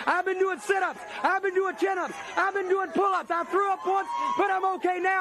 I've been doing sit-ups. I've been doing chin-ups. I've been doing pull-ups. I threw up once, but I'm okay now.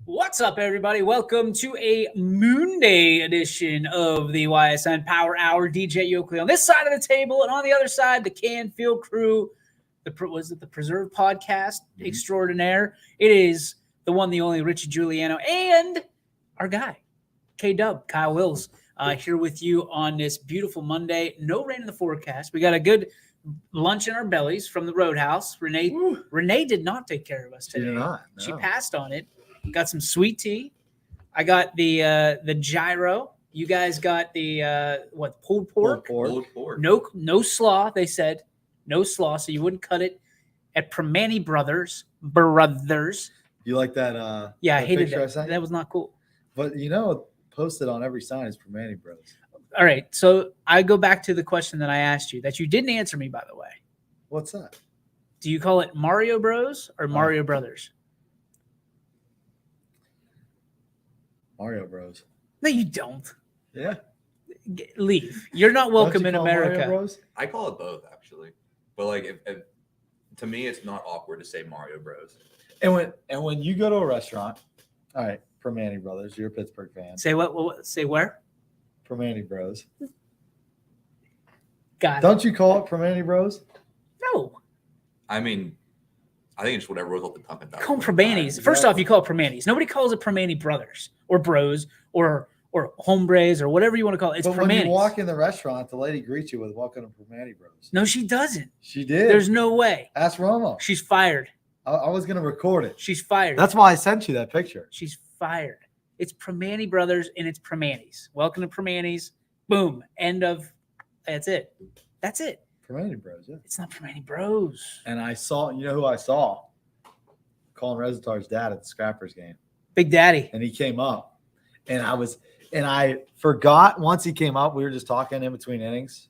What's up, everybody? Welcome to a Moonday edition of the Ysn Power Hour. DJ Yoakley on this side of the table, and on the other side, the Canfield crew. The Preserve Podcast extraordinaire? It is the one, the only Richie Giuliano, and our guy, K-Dub, Kyle Wills, here with you on this beautiful Monday. No rain in the forecast. We got a good lunch in our bellies from the Roadhouse. Renee did not take care of us today. She did not. No. She passed on it. Got some sweet tea. I got the gyro. You guys got the pulled pork? Pulled pork. No slaw. They said no slaw, so you wouldn't cut it at Primanti Brothers. You like that? Yeah, I that hated picture that. That was not cool. But posted on every sign is Primanti Bros. All right, so I go back to the question that I asked you that you didn't answer me, by the way. What's that? Do you call it Mario Bros or Mario Brothers? Mario Bros. No, you don't. Yeah. Leave. You're not welcome Don't in you call America. Mario Bros? I call it both, actually. But if to me, it's not awkward to say Mario Bros. And when you go to a restaurant, all right, Primanti Brothers, you're a Pittsburgh fan. Say what? Say where? Primanti Bros. Got it. Don't you call it Primanti Bros? No. I mean, I think it's whatever rolls off the tongue. At that Call them point. Primantis. First off, you call it Primantis. Nobody calls it Primanti Brothers or Bros or Hombres or whatever you want to call it. It's But Primantis. when you walk in the restaurant, the lady greets you with "Welcome to Primanti Bros." No, she doesn't. She did. There's no way. Ask Romo. She's fired. I was going to record it. She's fired. That's why I sent you that picture. She's fired. It's Primanti Brothers and it's Primantis. Welcome to Primantis. Boom. End of. That's it. That's it. Primanti Bros, yeah. It's not Primanti Bros. And I saw, you know who I saw? Colin Rezatar's dad at the Scrappers game. Big Daddy. And he came up. And I forgot once he came up, we were just talking in between innings.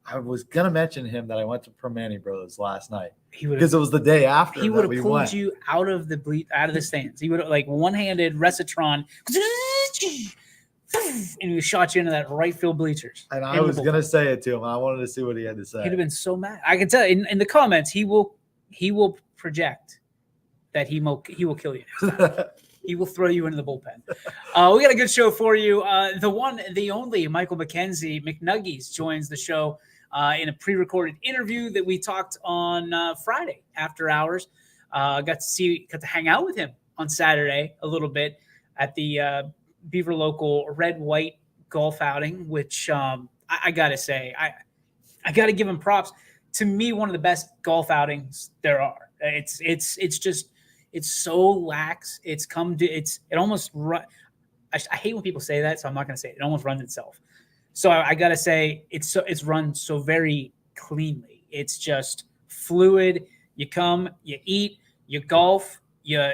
I was going to mention him that I went to Primanti Bros last night. Because it was the day after. He would have pulled you out of the stands. He would have one-handed Resitron, and he shot you into that right field bleachers. And I was going to say it to him. And I wanted to see what he had to say. He'd have been so mad. I can tell in the comments he will project that he will kill you. He will throw you into the bullpen. We got a good show for you. The one, the only Michael Mckenzie, McNuggies, joins the show in a pre-recorded interview that we talked on Friday after hours. Got to hang out with him on Saturday a little bit at the Beaver Local Red-White golf outing, which I got to say, I got to give him props. To me, one of the best golf outings there are. It's so lax. It almost run. I hate when people say that, so I'm not going to say it. It almost runs itself. So I got to say it's run so very cleanly. It's just fluid. You come, you eat, you golf, you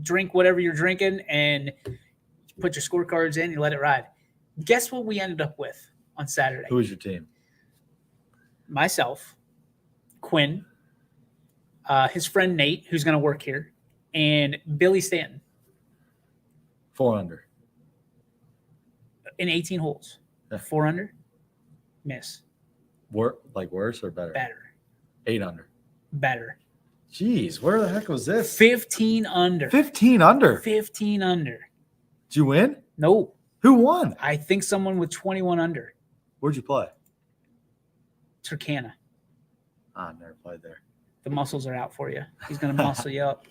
drink whatever you're drinking, and you put your scorecards in, you let it ride. Guess what we ended up with on Saturday? Who was your team? Myself, Quinn, his friend Nate, who's going to work here, and Billy Stanton. 4 under. In 18 holes. Yeah. 4 under. Miss. Worse or better? Better. 8 under. Better. Jeez, where the heck was this? 15 under. 15 under. 15 under. Did you win? No. Who won? I think someone with 21 under. Where'd you play? Turkana. I never played there. The muscles are out for you. He's going to muscle you up.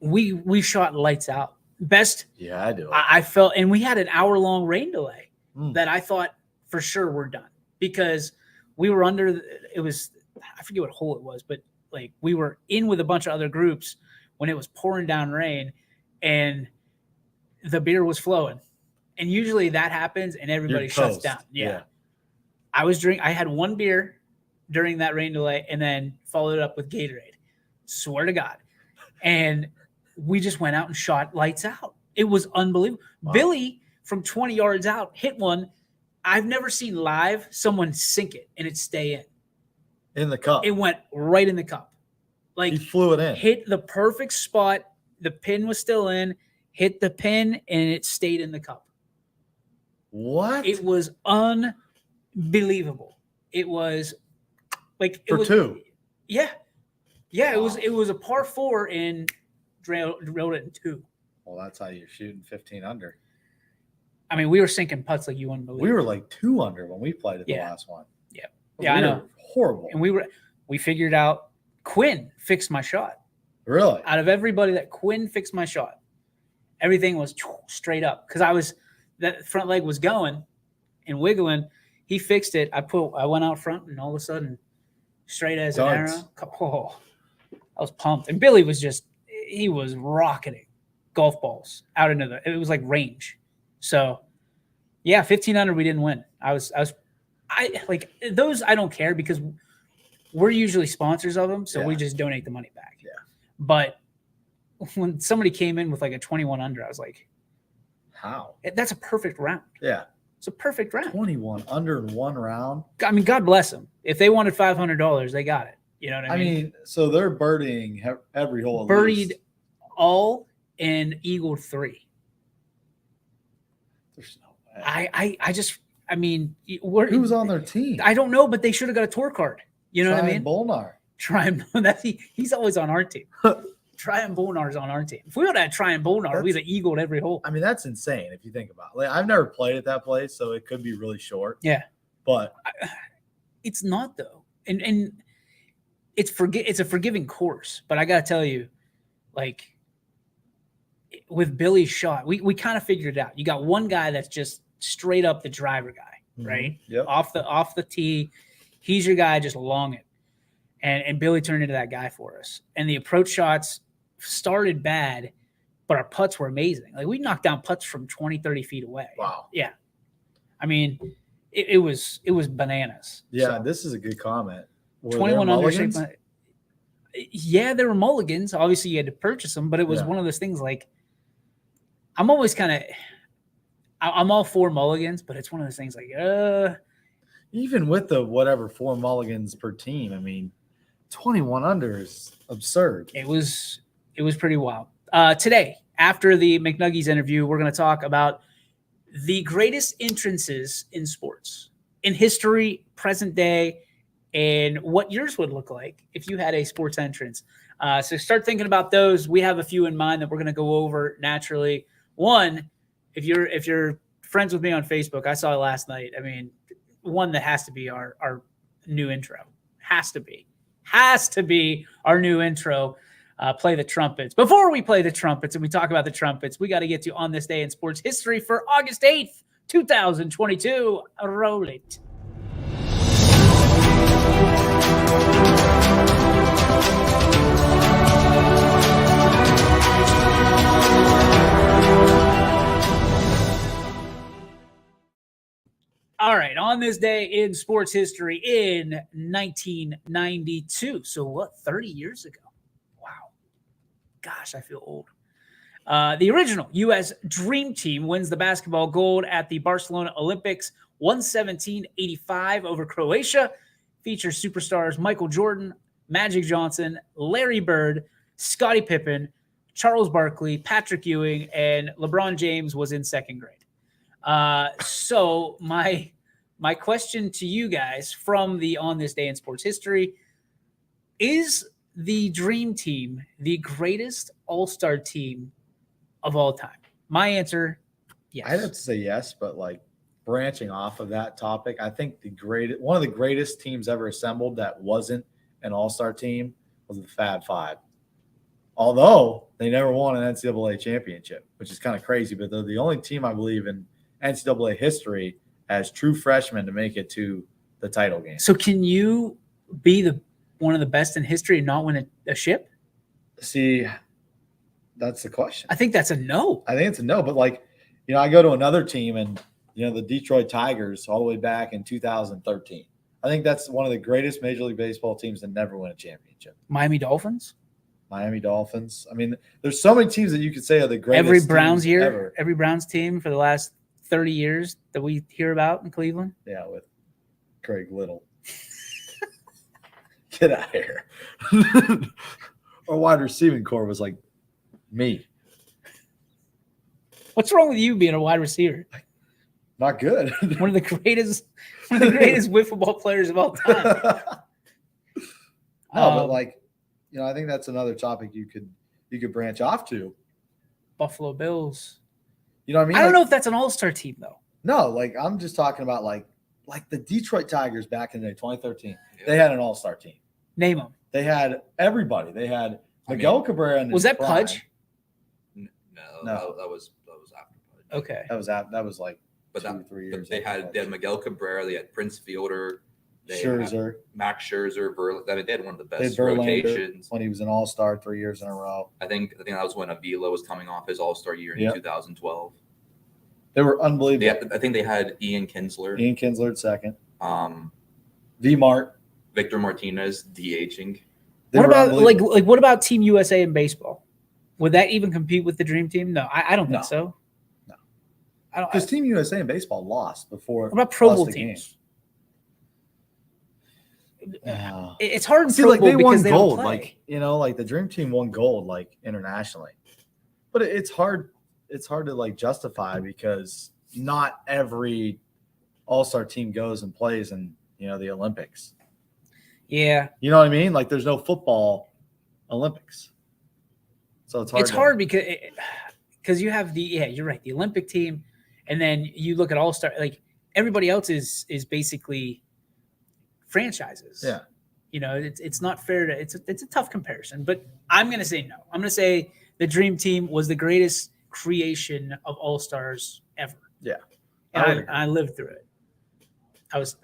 We shot lights out. Best. Yeah, I do. I felt, and we had an hour-long rain delay Mm. that I thought for sure we're done because we were under. It was, I forget what hole it was, but like we were in with a bunch of other groups when it was pouring down rain, and the beer was flowing. And usually that happens, and everybody You're shuts toast. down. Yeah. I had one beer during that rain delay, and then followed it up with Gatorade. Swear to God. And we just went out and shot lights out. It was unbelievable. Wow. Billy from 20 yards out hit one. I've never seen live someone sink it and it stay in. In the cup. It went right in the cup. Like He flew it in. hit the perfect spot. The pin was still in. Hit the pin and it stayed in the cup. What? It was unbelievable. It was like For two. Yeah. Yeah, Wow. it was a par 4 and drilled it in 2. Well, that's how you're shooting 15 under. I mean, we were sinking putts like you wouldn't believe. We were like 2 under when we played at the Yeah. last one. Yeah. Yeah, I We know. were horrible. And we figured out Quinn fixed my shot. Really? Out of everybody that Quinn fixed my shot, everything was straight up because that front leg was going and wiggling. He fixed it. I went out front and all of a sudden, straight as an Duds. arrow. Oh, I was pumped. And Billy was he was rocketing golf balls out into it was like range. So yeah, 15 under, we didn't win. I like those. I don't care because we're usually sponsors of them. So we just donate the money back. Yeah. But when somebody came in with like a 21 under, I was like, How? that's a perfect round. Yeah. It's a perfect round. 21 under in one round. I mean, God bless them. If they wanted $500, they got it. You know what I I mean? mean, so they're birdieing every hole. at Birdied least. all and eagled 3. There's no way. I mean, Who's on their team? I don't know, but they should have got a tour card. You know what I mean? Bolnar. Tryon, he's always on our team. Tryon Bolnar's on our team. If we would have had Tryon Bolnar, we'd have eagled every hole. I mean, that's insane if you think about it. Like, I've never played at that place, so it could be really short. Yeah. But It's not though. And it's a forgiving course, but I got to tell you, like with Billy's shot, we kind of figured it out. You got one guy that's just straight up the driver guy, right? Yep. Off the tee. He's your guy, just long it. And Billy turned into that guy for us. And the approach shots started bad, but our putts were amazing. Like we knocked down putts from 20, 30 feet away. Wow. Yeah. I mean, it was bananas. Yeah, So, this is a good comment. Were 21 there under. mulligans? Yeah, there were mulligans. Obviously, you had to purchase them, but it was one of those things like I'm always I'm all for mulligans, but it's one of those things like, Even with the whatever 4 mulligans per team, I mean, 21 under is absurd. it was pretty wild. Today, after the McNuggies interview, we're going to talk about the greatest entrances in sports, in history, present day, and what yours would look like if you had a sports entrance. So start thinking about those. We have a few in mind that we're going to go over naturally. One, if you're friends with me on Facebook, I saw it last night. I mean, one that has to be our new intro. Has to be our new intro. Play the trumpets. Before we play the trumpets and we talk about the trumpets, we got to get to On This Day in Sports History for August 8th, 2022. Roll it. All right, on this day in sports history in 1992. So what, 30 years ago? Wow. Gosh, I feel old. The original U.S. Dream Team wins the basketball gold at the Barcelona Olympics, 117-85 over Croatia. Features superstars Michael Jordan, Magic Johnson, Larry Bird, Scottie Pippen, Charles Barkley, Patrick Ewing, and LeBron James was in second grade. So my question to you guys from the On This Day in Sports History is the Dream Team the greatest all-star team of all time? My answer, yes. I'd have to say yes, but like branching off of that topic, I think one of the greatest teams ever assembled that wasn't an all-star team was the Fab Five. Although they never won an NCAA championship, which is kind of crazy, but they're the only team I believe in NCAA history as true freshmen to make it to the title game. So can you be one of the best in history and not win a ship? See, that's the question. I think that's a no. I think it's a no, but like, I go to another team and, the Detroit Tigers all the way back in 2013. I think that's one of the greatest Major League Baseball teams that never win a championship. Miami Dolphins. Miami Dolphins. I mean, there's so many teams that you could say are the greatest. Every Browns teams ever. Every Browns team for the last 30 years that we hear about in Cleveland. Yeah, with Craig Little. Get out of here. Our wide receiving core was like me. What's wrong with you being a wide receiver? Not good. One of the greatest wiffle ball players of all time. No, but I think that's another topic you could branch off to. Buffalo Bills. You know what I mean? I don't know if that's an all-star team though. No, I'm just talking about like the Detroit Tigers back in the 2013. Yeah. They had an all-star team. Name them. They had everybody. They had Miguel Cabrera. Was that Pudge? No, that was after Pudge. Okay. That was like 2-3 years. But they had Miguel Cabrera. They had Prince Fielder. Scherzer. Max Scherzer. They had one of the best Verlander rotations. when he was an all-star 3 years in a row. I think that was when Avila was coming off his all-star year in 2012. They were unbelievable. I think they had Ian Kinsler at second. V-Mart. Victor Martinez DHing. What about what about Team USA in baseball? Would that even compete with the Dream Team? No, I don't think so. No, I don't. Because Team USA in baseball lost before. What about Pro Bowl teams? It's hard in Pro Bowl they because won gold. The Dream Team won gold internationally, but it's hard. It's hard to justify because not every all-star team goes and plays in the Olympics. Yeah. You know what I mean? There's no football Olympics. So it's hard. It's hard because you have you're right, the Olympic team, and then you look at all-star, everybody else is basically franchises. Yeah. It's not fair to it's a tough comparison, but I'm going to say no. I'm going to say the Dream Team was the greatest creation of all-stars ever. Yeah. And I lived through it. I was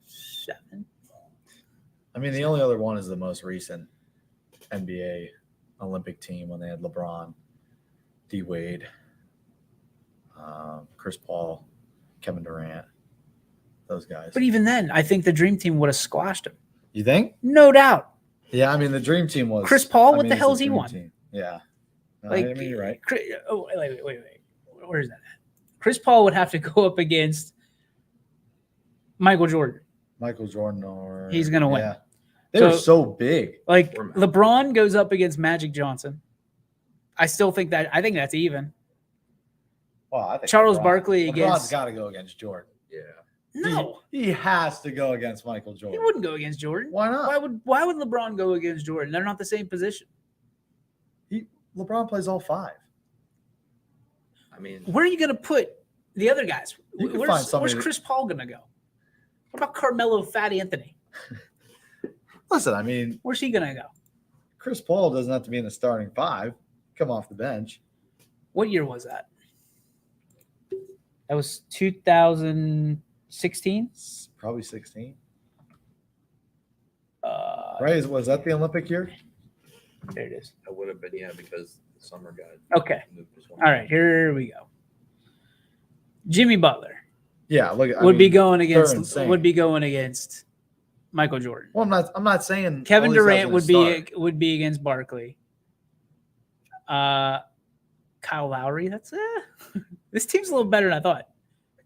7. I mean, the only other one is the most recent NBA Olympic team when they had LeBron, D. Wade, Chris Paul, Kevin Durant, those guys. But even then, I think the Dream Team would have squashed them. You think? No doubt. Yeah, I mean, the Dream Team was Chris Paul. What the hell's he won? Team. Yeah. No, You're right. Wait. Where is that at? Chris Paul would have to go up against Michael Jordan. He's going to win. Yeah. They were so big. LeBron goes up against Magic Johnson. I think that's even. Well, I think Charles Barkley LeBron's got to go against Jordan. Yeah. No. He has to go against Michael Jordan. He wouldn't go against Jordan. Why not? Why would LeBron go against Jordan? They're not the same position. LeBron plays all 5. I mean, where are you going to put the other guys? Where's Chris Paul going to go? What about Carmelo Fat Anthony? Listen, I mean, where's he going to go? Chris Paul doesn't have to be in the starting 5. Come off the bench. What year was that? That was 2016? Probably 16. Right? Was that the Olympic year? There it is. That would have been, because the summer guy. Okay. All right, here we go. Jimmy Butler. Yeah, would be going against Michael Jordan. Well, I'm not saying Kevin Durant would be against Barkley. Kyle Lowry. That's this team's a little better than I thought.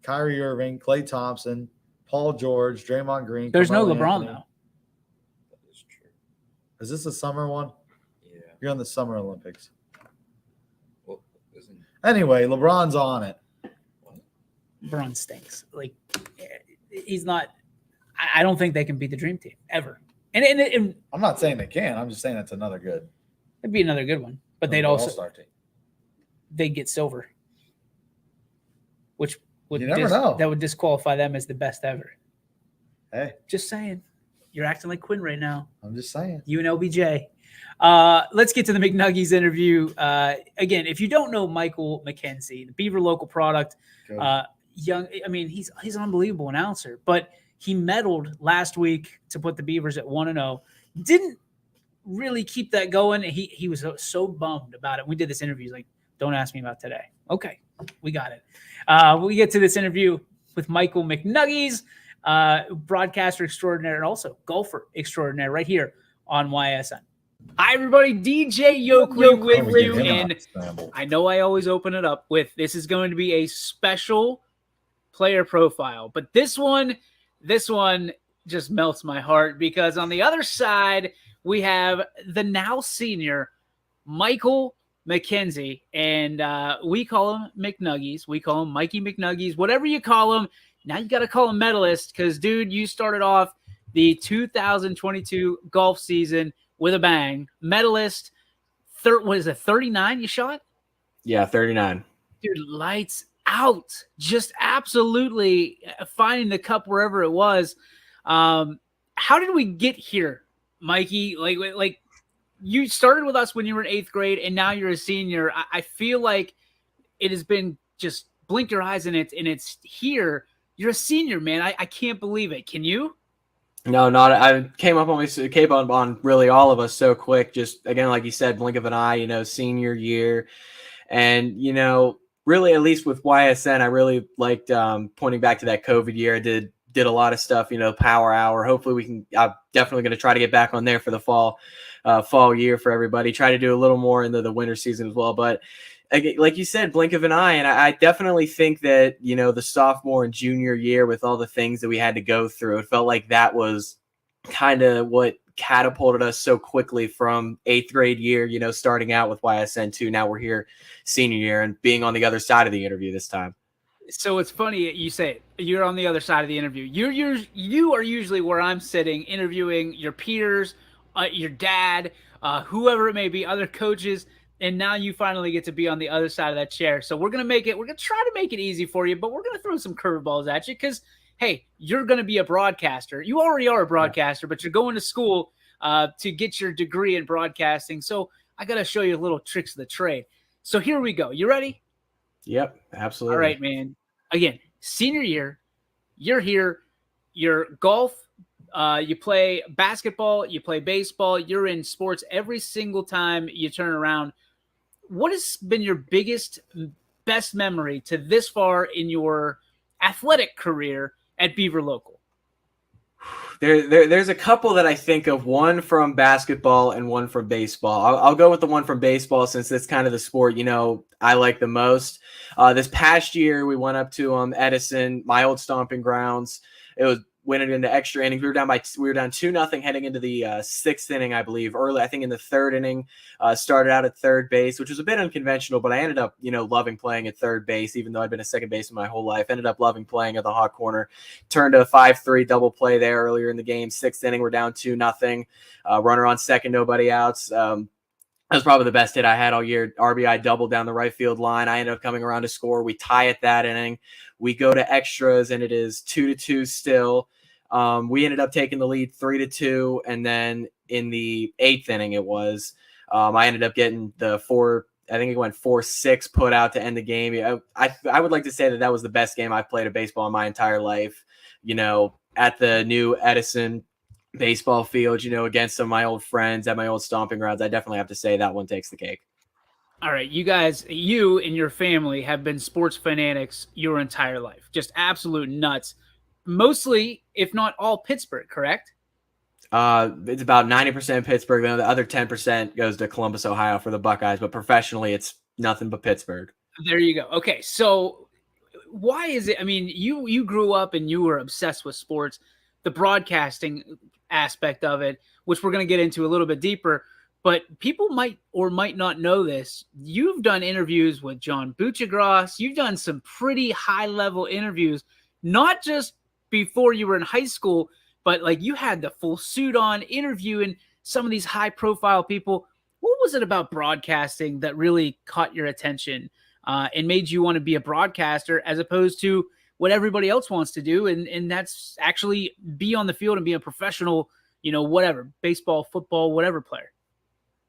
Kyrie Irving, Klay Thompson, Paul George, Draymond Green. There's no LeBron though. That is true. Is this a summer one? Yeah. You're on the Summer Olympics. Well, anyway, LeBron's on it. LeBron stinks. He's not. I don't think they can beat the Dream Team ever. And I'm not saying they can. I'm just saying that's another good. It'd be another good one, but they'd also all-star team. They'd get silver, which would you never know. That would disqualify them as the best ever. Hey, just saying. You're acting like Quinn right now. I'm just saying. You and LBJ. Let's get to the McNuggies interview. Again, if you don't know Michael Mckenzie, the Beaver local product, young. I mean, he's an unbelievable announcer, but he meddled last week to put the Beavers at 1-0. Didn't really keep that going. He was so bummed about it. We did this interview. He's like, don't ask me about today. Okay, we got it. We get to this interview with Michael McNuggies, broadcaster extraordinaire and also golfer extraordinaire right here on YSN. Hi, everybody. DJ Yoakley with you. And I know I always open it up with this is going to be a special player profile. But this one just melts my heart because on the other side, we have the now senior Michael Mckenzie. And we call him McNuggies. We call him Mikey McNuggies. Whatever you call him, now you got to call him medalist because, dude, you started off the 2022 golf season with a bang. Medalist, what is it, 39 you shot? Yeah, 39. Dude, lights out. Just absolutely finding the cup wherever it was. How did we get here, Mikey? Like you started with us when you were in 8th grade, and now you're a senior. I feel like it has been just blink your eyes, and it's here. You're a senior, man. I can't believe it. Can you? No, not. I came on really all of us so quick. Just again, like you said, blink of an eye. Senior year, and really at least with YSN, I really liked pointing back to that COVID year. I did a lot of stuff. Power Hour. Hopefully I'm definitely going to try to get back on there for the fall year for everybody. Try to do a little more into the winter season as well, but. Like you said, blink of an eye. And I definitely think that, the sophomore and junior year with all the things that we had to go through, it felt like that was kind of what catapulted us so quickly from 8th grade year, starting out with YSN 2. Now we're here senior year and being on the other side of the interview this time. So it's funny you say it. You're on the other side of the interview. You are usually where I'm sitting interviewing your peers, your dad, whoever it may be, other coaches. And now you finally get to be on the other side of that chair. So we're going to try to make it easy for you, but we're going to throw some curveballs at you because, hey, you're going to be a broadcaster. You already are a broadcaster, but you're going to school to get your degree in broadcasting. So I got to show you a little tricks of the trade. So here we go. You ready? Yep, absolutely. All right, man. Again, senior year, you're here, you're golf, you play basketball, you play baseball, you're in sports every single time you turn around. What has been your best memory to this far in your athletic career at Beaver Local? There's a couple that I think of, one from basketball and one from baseball. I'll go with the one from baseball since it's kind of the sport, I like the most. This past year, we went up to Edison, my old stomping grounds. It was winning into extra innings. We were down 2-0 heading into the 6th inning, I believe. Early, I think in the 3rd inning, started out at third base, which was a bit unconventional, but I ended up, loving playing at third base, even though I'd been a second baseman my whole life. Ended up loving playing at the hot corner. Turned a 5-3 double play there earlier in the game. 6th inning, we're down 2-0. Runner on second, nobody outs. That was probably the best hit I had all year. RBI double down the right field line. I ended up coming around to score. We tie at that inning. We go to extras, and it is 2-2 still. We ended up taking the lead 3-2, and then in the 8th inning, it was I ended up getting the 4-6 put out to end the game. I would like to say that was the best game I've played of baseball in my entire life. At the new Edison baseball field, against some of my old friends at my old stomping grounds. I definitely have to say that one takes the cake. All right, you guys, you and your family have been sports fanatics your entire life. Just absolute nuts. Mostly, if not all, Pittsburgh, correct? It's about 90% Pittsburgh. The other 10% goes to Columbus, Ohio for the Buckeyes. But professionally, it's nothing but Pittsburgh. There you go. Okay, so why is it? I mean, you grew up and you were obsessed with sports, the broadcasting aspect of it, which we're going to get into a little bit deeper. But people might or might not know this. You've done interviews with John Buccigross. You've done some pretty high-level interviews, not just before you were in high school, but like you had the full suit on interviewing some of these high-profile people. What was it about broadcasting that really caught your attention and made you want to be a broadcaster as opposed to what everybody else wants to do, and that's actually be on the field and be a professional whatever, baseball, football, whatever player?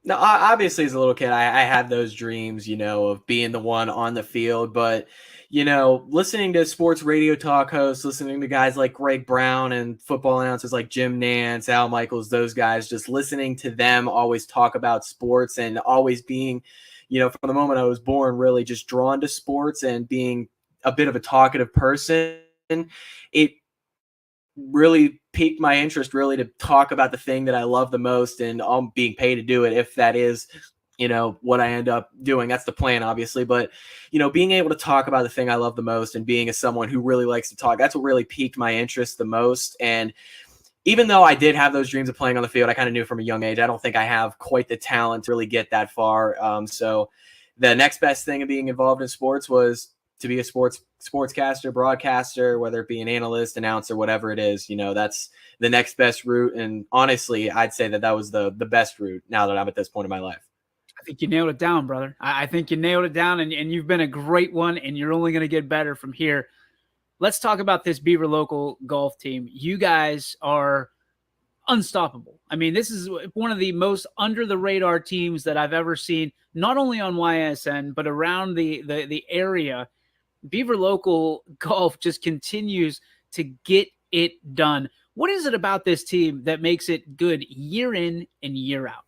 No, obviously as a little kid, I had those dreams, of being the one on the field. But, listening to sports radio talk hosts, listening to guys like Greg Brown and football announcers like Jim Nantz, Al Michaels, those guys, just listening to them always talk about sports and always being, from the moment I was born, really just drawn to sports and being a bit of a talkative person. It really piqued my interest really to talk about the thing that I love the most, and I'm being paid to do it if that is what I end up doing. That's the plan, obviously, but being able to talk about the thing I love the most and being someone who really likes to talk, that's what really piqued my interest the most. And even though I did have those dreams of playing on the field, I kind of knew from a young age I don't think I have quite the talent to really get that far. So the next best thing of being involved in sports was to be a sportscaster, broadcaster, whether it be an analyst, announcer, whatever it is. That's the next best route. And honestly, I'd say that was the best route now that I'm at this point in my life. I think you nailed it down, brother. I think you nailed it down, and you've been a great one, and you're only going to get better from here. Let's talk about this Beaver local golf team. You guys are unstoppable. I mean, this is one of the most under the radar teams that I've ever seen, not only on YSN, but around the area. Beaver local golf just continues to get it done. What is it about this team that makes it good year in and year out?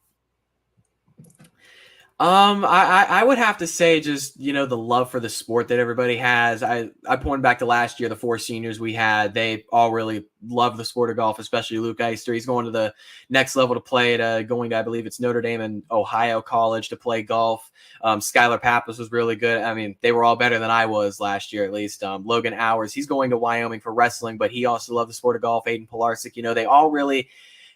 I would have to say just, the love for the sport that everybody has. I pointed back to last year, the 4 seniors we had, they all really love the sport of golf, especially Luke Eister. He's going to the next level to play going to, I believe it's Notre Dame and Ohio College to play golf. Skylar Pappas was really good. I mean, they were all better than I was last year, at least. Logan Hours, he's going to Wyoming for wrestling, but he also loved the sport of golf. Aiden Pilarczyk, they all really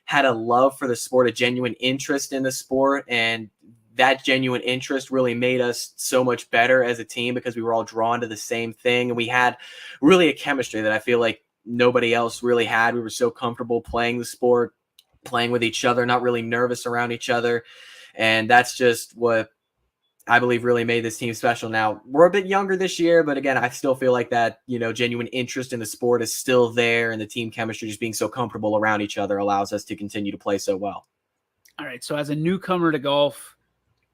had a love for the sport, a genuine interest in the sport, and that genuine interest really made us so much better as a team because we were all drawn to the same thing. And we had really a chemistry that I feel like nobody else really had. We were so comfortable playing the sport, playing with each other, not really nervous around each other. And that's just what I believe really made this team special. Now, we're a bit younger this year, but again, I still feel like that, genuine interest in the sport is still there. And the team chemistry, just being so comfortable around each other, allows us to continue to play so well. All right. So as a newcomer to golf,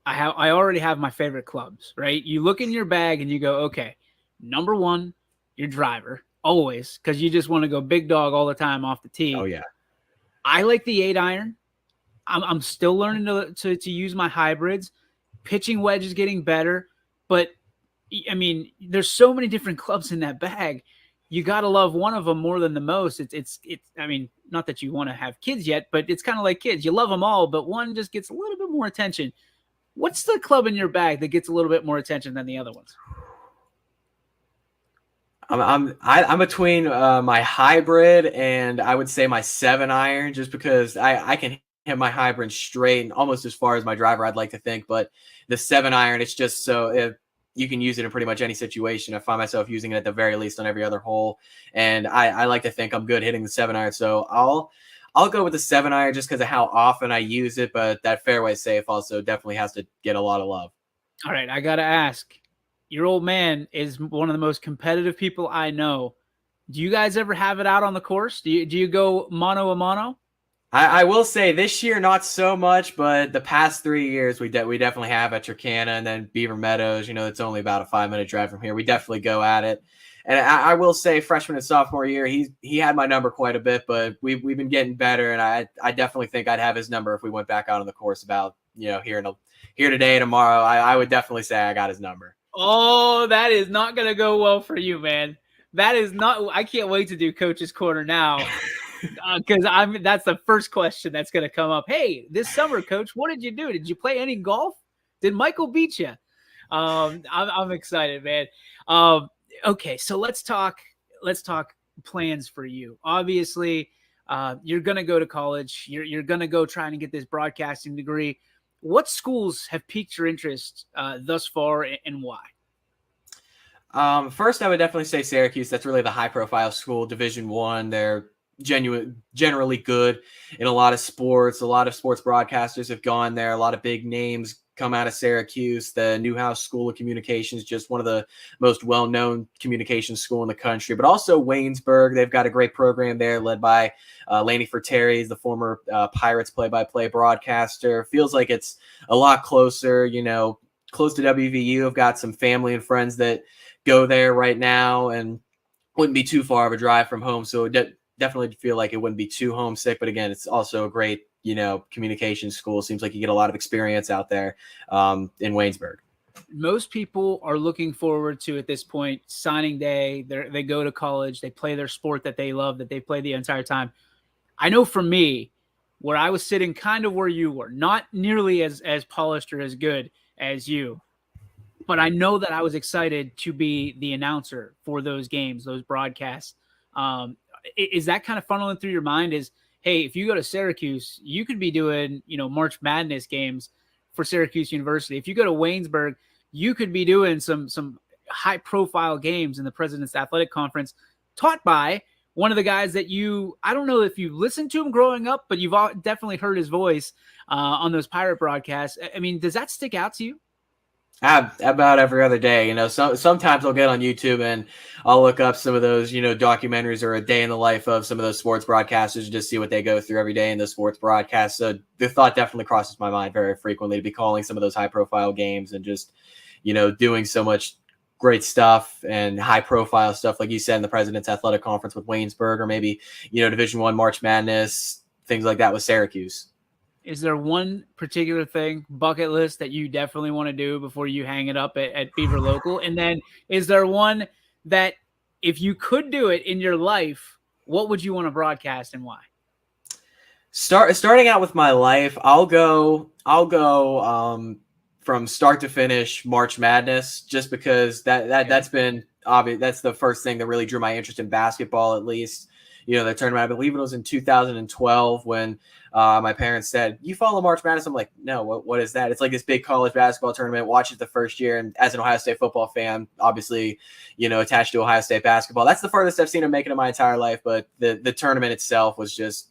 I already have my favorite clubs, right? You look in your bag and you go, okay, number 1, your driver, always, because you just want to go big dog all the time off the tee. Oh, yeah. I like the 8-iron. I'm still learning to use my hybrids. Pitching wedge is getting better, but I mean, there's so many different clubs in that bag. You got to love one of them more than the most. It's I mean, not that you want to have kids yet, but it's kind of like kids. You love them all, but one just gets a little bit more attention. What's the club in your bag that gets a little bit more attention than the other ones? I'm between my hybrid and I would say my 7-iron, just because I can hit my hybrid straight and almost as far as my driver, I'd like to think. But the 7-iron, it's just so you can use it in pretty much any situation. I find myself using it at the very least on every other hole, and I like to think I'm good hitting the 7-iron. So I'll go with the 7-iron just because of how often I use it, but that fairway safe also definitely has to get a lot of love. All right, I got to ask. Your old man is one of the most competitive people I know. Do you guys ever have it out on the course? Do you go mano a mano? I will say this year, not so much, but the past 3 years, we definitely have at Turkana and then Beaver Meadows. It's only about a 5-minute drive from here. We definitely go at it. And I will say freshman and sophomore year, he had my number quite a bit, but we've been getting better. And I definitely think I'd have his number if we went back out on the course about, here today and tomorrow. I would definitely say I got his number. Oh, that is not going to go well for you, man. That is not, I can't wait to do Coach's Corner now. Because that's the first question that's going to come up. Hey, this summer, Coach, what did you do? Did you play any golf? Did Michael beat you? I'm excited, man. Okay, so let's talk plans for you. Obviously, you're going to go to college. You're going to go trying to get this broadcasting degree. What schools have piqued your interest thus far, and why? First, I would definitely say Syracuse. That's really the high-profile school, Division I. They're generally good in a lot of sports. A lot of sports broadcasters have gone there. A lot of big names come out of Syracuse, the Newhouse School of Communications, just one of the most well-known communications school in the country, but also Waynesburg. They've got a great program there led by Laney Ferteri, the former Pirates play-by-play broadcaster. Feels like it's a lot closer, close to WVU. I've got some family and friends that go there right now and wouldn't be too far of a drive from home. So definitely feel like it wouldn't be too homesick. But again, it's also a great, communication school. Seems like you get a lot of experience out there in Waynesburg. Most people are looking forward to, at this point, signing day. They go to college, they play their sport that they love, that they play the entire time. I know for me, where I was sitting kind of where you were, not nearly as polished or as good as you, but I know that I was excited to be the announcer for those games, those broadcasts. Is that kind of funneling through your mind? Is, hey, if you go to Syracuse, you could be doing, March Madness games for Syracuse University. If you go to Waynesburg, you could be doing some high-profile games in the President's Athletic Conference, taught by one of the guys that I don't know if you listened to him growing up, but you've definitely heard his voice on those Pirate broadcasts. I mean, does that stick out to you? About every other day, sometimes I'll get on YouTube and I'll look up some of those, documentaries or a day in the life of some of those sports broadcasters and just see what they go through every day in the sports broadcast. So the thought definitely crosses my mind very frequently to be calling some of those high profile games and just, doing so much great stuff and high profile stuff. Like you said, in the President's Athletic Conference with Waynesburg, or maybe, Division I March Madness, things like that with Syracuse. Is there one particular thing, bucket list, that you definitely want to do before you hang it up at Beaver Local? And then is there one that, if you could do it in your life, what would you want to broadcast and why? Starting out with my life, I'll go from start to finish March Madness, just because that's been obvious. That's the first thing that really drew my interest in basketball, at least. The tournament, I believe it was in 2012 when my parents said, "You follow March Madness?" I'm like, "No, what is that?" It's like this big college basketball tournament. Watch it the first year. And as an Ohio State football fan, obviously, attached to Ohio State basketball, that's the furthest I've seen them make it in my entire life. But the tournament itself was just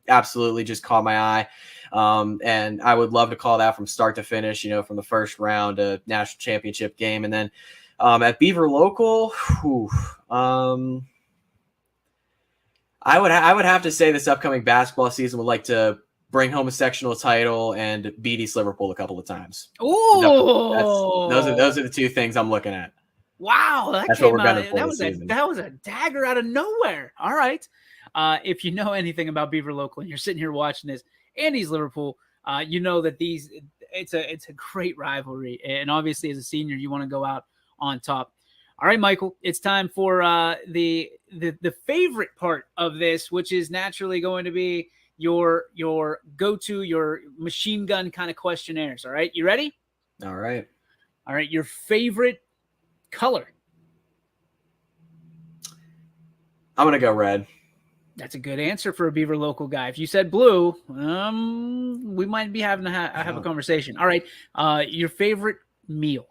absolutely just caught my eye. And I would love to call that from start to finish, from the first round, a national championship game. And then at Beaver Local, I would have to say this upcoming basketball season would like to bring home a sectional title and beat East Liverpool a couple of times. Oh, those are the two things I'm looking at. Wow, that's what we're gunning for this season. That was a dagger out of nowhere. All right, if you know anything about Beaver Local and you're sitting here watching this, and East Liverpool, you know that it's a great rivalry, and obviously as a senior, you want to go out on top. All right, Michael, it's time for the favorite part of this, which is naturally going to be your go-to, your machine gun kind of questionnaires. All right, you ready? All right. Your favorite color? I'm gonna go red. That's a good answer for a Beaver Local guy. If you said blue, we might be having to have a conversation. All right, your favorite meal?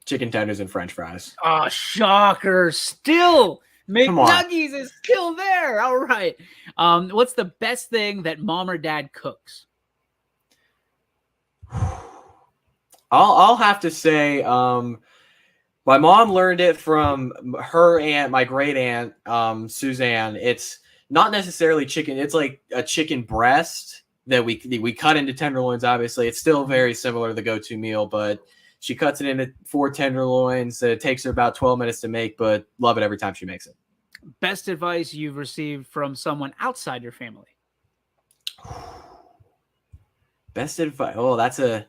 Chicken tenders and French fries. Oh, shocker. Still, McNuggies is still there. All right. What's the best thing that mom or dad cooks? I'll have to say my mom learned it from her aunt, my great aunt, Suzanne. It's not necessarily chicken. It's like a chicken breast that we cut into tenderloins, obviously. It's still very similar to the go-to meal, but she cuts it into 4 tenderloins. It takes her about 12 minutes to make, but love it every time she makes it. Best advice you've received from someone outside your family? Best advice. Oh, that's a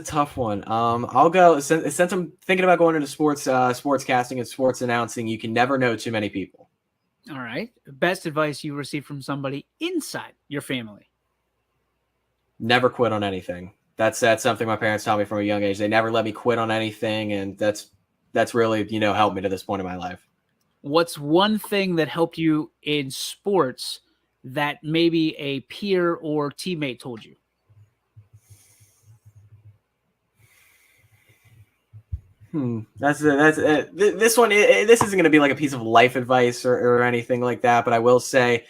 tough one. I'll go since I'm thinking about going into sportscasting and sports announcing. You can never know too many people. All right. Best advice you received from somebody inside your family? Never quit on anything. That's something my parents taught me from a young age. They never let me quit on anything, and that's really helped me to this point in my life. What's one thing that helped you in sports that maybe a peer or teammate told you? This one. This isn't going to be like a piece of life advice or anything like that, but I will say,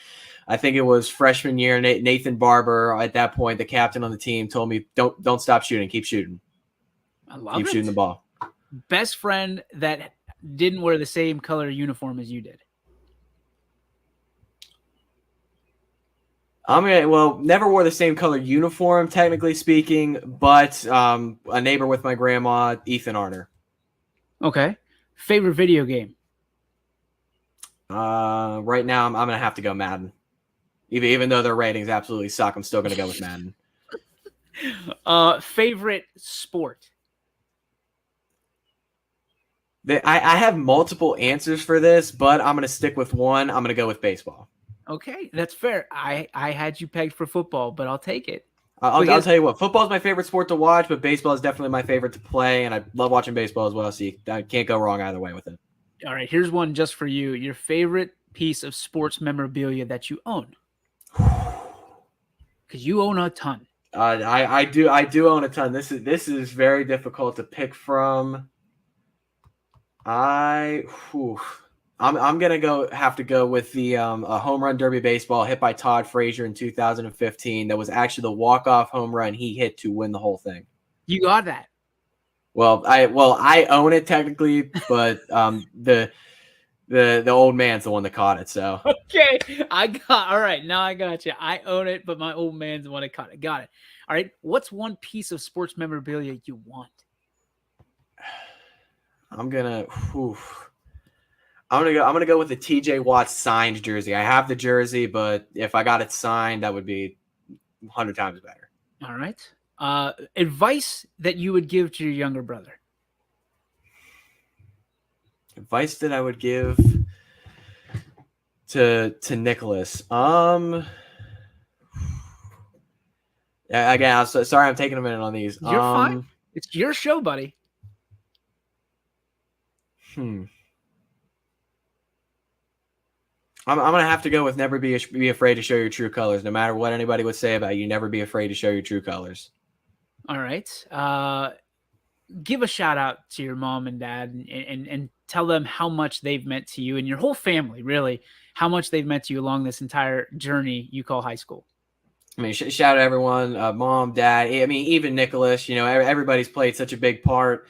I think it was freshman year. Nathan Barber, at that point, the captain on the team, told me, "Don't stop shooting. Keep shooting. I love Keep it. shooting the ball." Best friend that didn't wear the same color uniform as you did. Never wore the same color uniform, technically speaking, but a neighbor with my grandma, Ethan Arner. Okay. Favorite video game? Right now, I'm gonna have to go Madden. Even though their ratings absolutely suck, I'm still gonna go with Madden. Favorite sport? I have multiple answers for this, but I'm gonna stick with one. I'm gonna go with baseball. Okay, that's fair. I had you pegged for football, but I'll take it. I'll tell you what, football is my favorite sport to watch, but baseball is definitely my favorite to play, and I love watching baseball as well, so I can't go wrong either way with it. All right, here's one just for you. Your favorite piece of sports memorabilia that you own? Because you own a ton. I do own a ton. This is very difficult to pick from. I'm gonna have to go with the a home run derby baseball hit by Todd Frazier in 2015. That was actually the walk-off home run he hit to win the whole thing. You got that. Well, I own it technically, but the old man's the one that caught it. So okay, all right. Now I got you. I own it, but my old man's the one that caught it. Got it. All right. What's one piece of sports memorabilia you want? I'm gonna go with the TJ Watt signed jersey. I have the jersey, but if I got it signed, that would be 100 times better. All right. Advice that you would give to your younger brother? Advice that I would give to Nicholas. Again, sorry, I'm taking a minute on these. You're fine. It's your show, buddy. I'm gonna have to go with never be afraid to show your true colors. No matter what anybody would say about you, never be afraid to show your true colors. All right. Give a shout out to your mom and dad and tell them how much they've meant to you and your whole family, really, how much they've meant to you along this entire journey you call high school. I mean, shout out everyone, mom, dad. I mean, even Nicholas, everybody's played such a big part,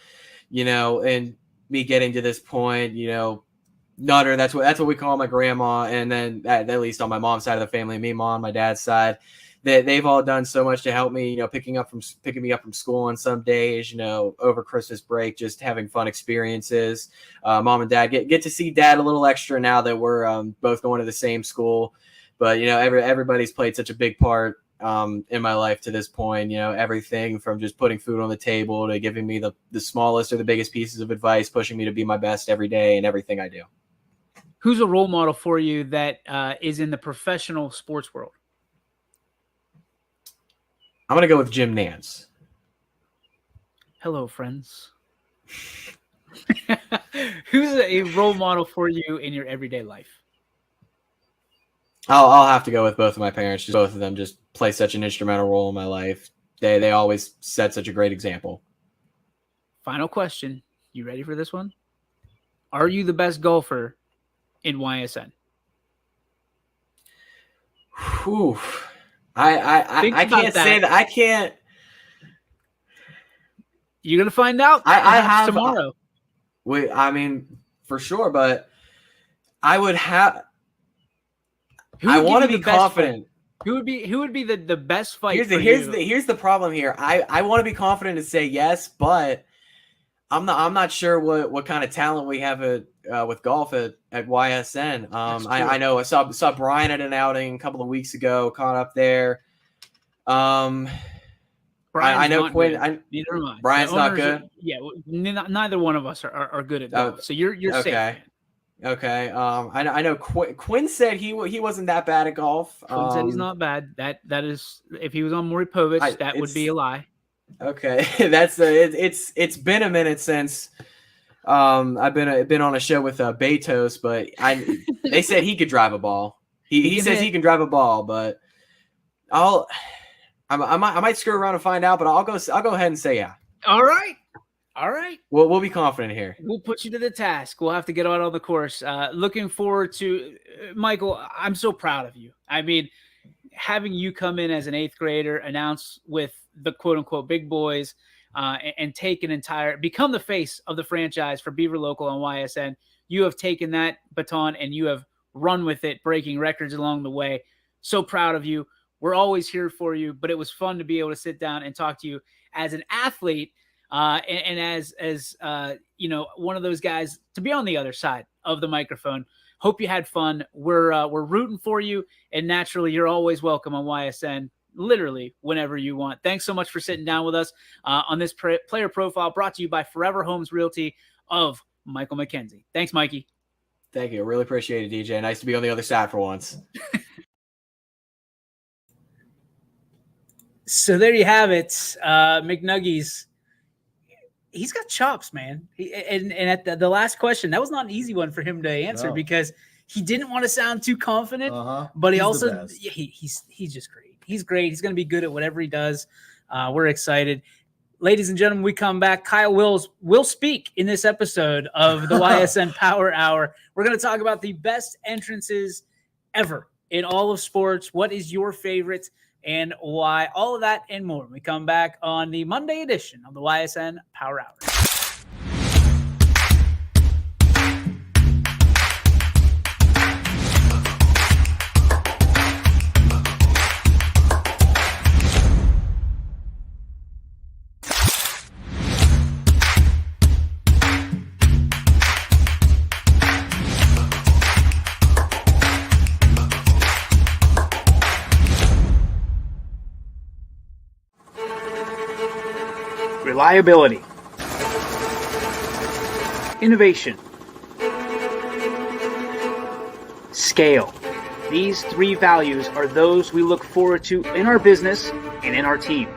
in me getting to this point, Nutter, that's what we call my grandma, and then at least on my mom's side of the family, me, mom, my dad's side, they've all done so much to help me. Picking me up from school on some days, over Christmas break, just having fun experiences. Mom and dad get to see dad a little extra now that we're both going to the same school. But everybody's played such a big part in my life to this point. Everything from just putting food on the table to giving me the smallest or the biggest pieces of advice, pushing me to be my best every day and everything I do. Who's a role model for you that is in the professional sports world? I'm going to go with Jim Nance. Hello, friends. Who's a role model for you in your everyday life? I'll have to go with both of my parents. Just both of them just play such an instrumental role in my life. They always set such a great example. Final question. You ready for this one? Are you the best golfer in YSN? Whew. I can't say that. I can't. You're gonna find out. I have tomorrow. I mean, for sure, but I would have. I want to be confident. Who would be the best fight? Here's the problem here. I want to be confident and say yes, but I'm not sure what kind of talent we have with golf at YSN. I know I saw Brian at an outing a couple of weeks ago, caught up there. I know Quinn. Neither am I. Brian's not good. Neither one of us are good at golf. So you're okay. safe. Okay. I know Quinn said he wasn't that bad at golf. Quinn said he's not bad. That is, if he was on Maury Povich, that would be a lie. Okay, it's been a minute since I've been on a show with Betos, but they said he could drive a ball. He says he can drive a ball, but I might screw around and find out, but I'll go ahead and say yeah. All right. All right. We'll be confident here. We'll put you to the task. We'll have to get out on the course. Looking forward to Michael. I'm so proud of you. I mean, having you come in as an 8th grader, announce with the quote unquote big boys, and take become the face of the franchise for Beaver Local and YSN. You have taken that baton and you have run with it, breaking records along the way. So proud of you. We're always here for you, but it was fun to be able to sit down and talk to you as an athlete, and as one of those guys to be on the other side of the microphone. Hope you had fun. We're rooting for you, and naturally, you're always welcome on YSN, literally whenever you want. Thanks so much for sitting down with us on this player profile brought to you by Forever Homes Realty of Michael Mckenzie. Thanks, Mikey. Thank you. I really appreciate it, DJ. Nice to be on the other side for once. So there you have it. McNuggies. He's got chops, man. And at the last question, that was not an easy one for him to answer because he didn't want to sound too confident, but he's just great. He's great. He's going to be good at whatever he does. We're excited. Ladies and gentlemen, we come back. Kyle Wills will speak in this episode of the YSN Power Hour. We're going to talk about the best entrances ever in all of sports. What is your favorite and why? All of that and more. We come back on the Monday edition of the YSN Power Hour. Reliability, innovation, scale. These 3 values are those we look forward to in our business and in our team.